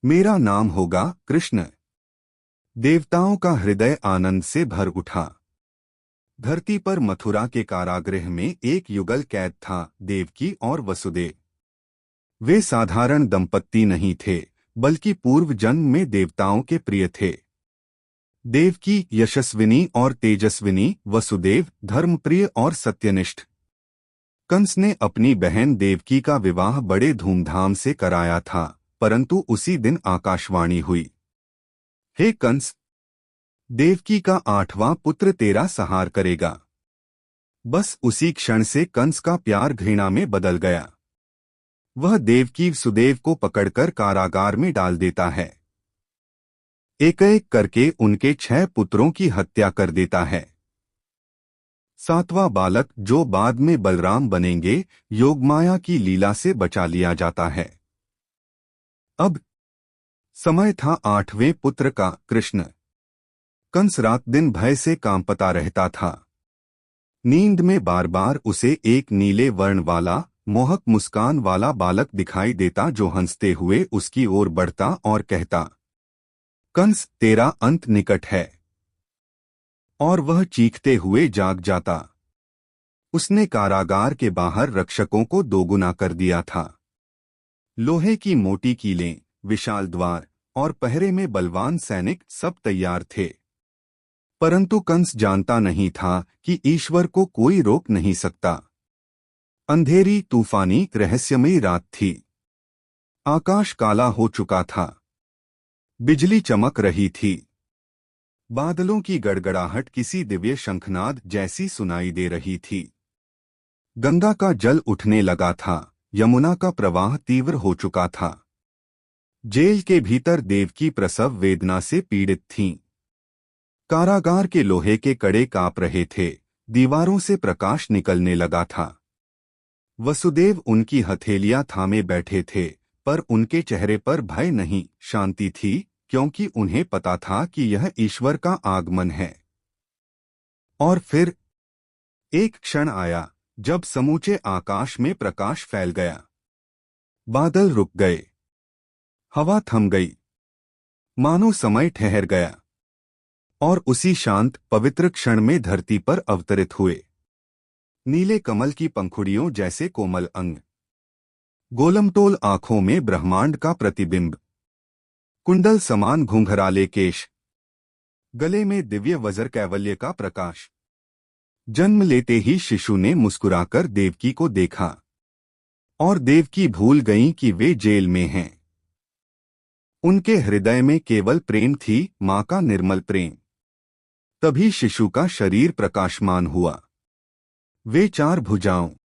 मेरा नाम होगा कृष्ण। देवताओं का हृदय आनंद से भर उठा। धरती पर मथुरा के कारागृह में एक युगल कैद था, देवकी और वसुदेव। वे साधारण दंपत्ति नहीं थे, बल्कि पूर्व जन्म में देवताओं के प्रिय थे। देवकी यशस्विनी और तेजस्विनी, वसुदेव धर्मप्रिय और सत्यनिष्ठ। कंस ने अपनी बहन देवकी का विवाह बड़े धूमधाम से कराया था, परंतु उसी दिन आकाशवाणी हुई, हे कंस, देवकी का 8वां पुत्र तेरा संहार करेगा। बस उसी क्षण से कंस का प्यार घृणा में बदल गया। वह देवकी सुदेव को पकड़कर कारागार में डाल देता है। एक एक करके उनके 6 पुत्रों की हत्या कर देता है। 7वां बालक, जो बाद में बलराम बनेंगे, योगमाया की लीला से बचा लिया जाता है। अब समय था 8वें पुत्र का, कृष्ण। कंस रात दिन भय से कांपता रहता था। नींद में बार बार उसे एक नीले वर्ण वाला, मोहक मुस्कान वाला बालक दिखाई देता, जो हंसते हुए उसकी ओर बढ़ता और कहता, कंस, तेरा अंत निकट है। और वह चीखते हुए जाग जाता। उसने कारागार के बाहर रक्षकों को दोगुना कर दिया था। लोहे की मोटी कीलें, विशाल द्वार और पहरे में बलवान सैनिक सब तैयार थे। परंतु कंस जानता नहीं था कि ईश्वर को कोई रोक नहीं सकता। अंधेरी, तूफानी, रहस्यमयी रात थी। आकाश काला हो चुका था। बिजली चमक रही थी। बादलों की गड़गड़ाहट किसी दिव्य शंखनाद जैसी सुनाई दे रही थी। गंगा का जल उठने लगा था। यमुना का प्रवाह तीव्र हो चुका था। जेल के भीतर देवकी प्रसव वेदना से पीड़ित थीं। कारागार के लोहे के कड़े कांप रहे थे। दीवारों से प्रकाश निकलने लगा था। वसुदेव उनकी हथेलियां थामे बैठे थे, पर उनके चेहरे पर भय नहीं, शांति थी, क्योंकि उन्हें पता था कि यह ईश्वर का आगमन है। और फिर एक क्षण आया जब समूचे आकाश में प्रकाश फैल गया। बादल रुक गए। हवा थम गई, मानो समय ठहर गया। और उसी शांत पवित्र क्षण में धरती पर अवतरित हुए नीले कमल की पंखुड़ियों जैसे कोमल अंग, गोलमटोल आंखों में ब्रह्मांड का प्रतिबिंब, कुंडल समान घुंघराले केश, गले में दिव्य वज्र कैवल्य का प्रकाश। जन्म लेते ही शिशु ने मुस्कुराकर देवकी को देखा, और देवकी भूल गईं कि वे जेल में हैं। उनके हृदय में केवल प्रेम थी, मां का निर्मल प्रेम। तभी शिशु का शरीर प्रकाशमान हुआ। वे 4 भुजाओं